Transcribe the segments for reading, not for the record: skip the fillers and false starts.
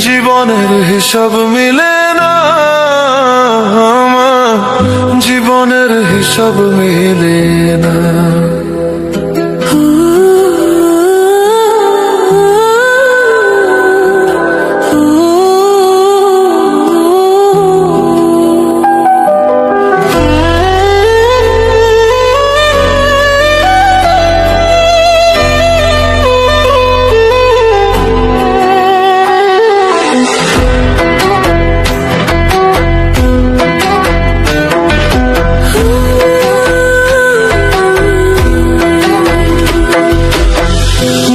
জীবনের হিসাব মিলে না আমার, জীবনের হিসাব মিলে না।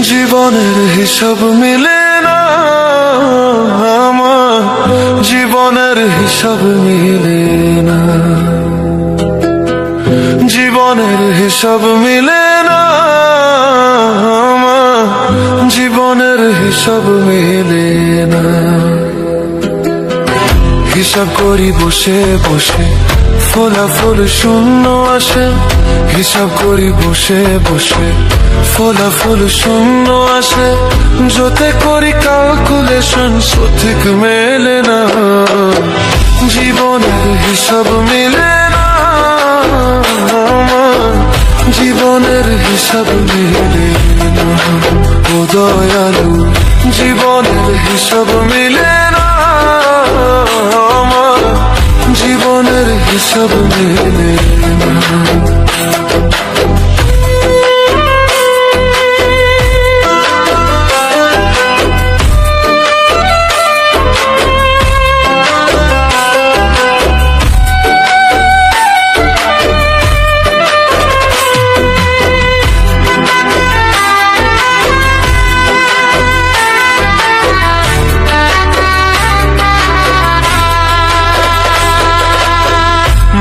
জীবনের হিসাব মিলে না আমার, জীবনের হিসাব মিলে না। জীবনের হিসাব মিলে না আমার, জীবনের হিসাব মিলে না। হিসাব করি বসে বসে, ফলাফল শূন্য আসে। হিসাব করি বসে বসে, ফলাফল শূন্য আসে। যতে করি ক্যালকুলেশন সঠিক মেলে না। জীবনের হিসাব মিলে না আমার, জীবনের হিসাব মিলে না। ও দয়ালু, জীবনের হিসাব মিলে না আমার, জীবনের হিসাব মিলে না।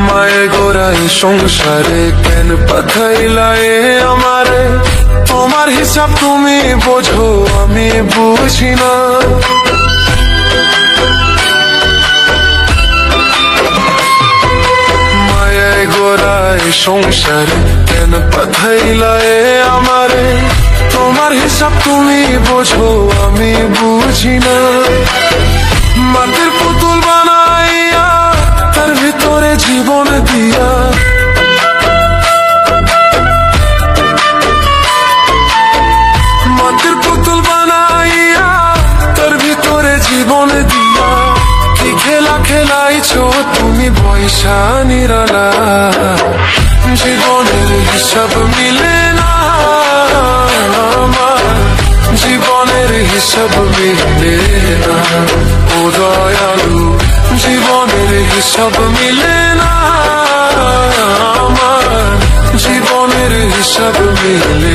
মায়ে গোড়াই সংসারে কেন পাঠাইলা এ আমারে? তোমার হিসাব তুমি বোঝো, আমি বুঝি না। মায়ে গোড়াই সংসারে কেন পাঠাইলা এ আমারে? তোমার হিসাব তুমি বোঝো, আমি বুঝি না। মাটির পুতুল বানাইয়া তার ভিতরে জীবন দিয়া, মাটির পুতুল বানাইয়া তার ভিতরে জীবন দিয়া। কি খেলা খেলাইছো তুমি বৈশা নিরালা? জীবনের হিসাব মিলে না আমার, জীবনের হিসাব মিলে না। ও দয়ালু, জীবনের হিসাব মিলে না আমার, জীবনের হিসাব মিলে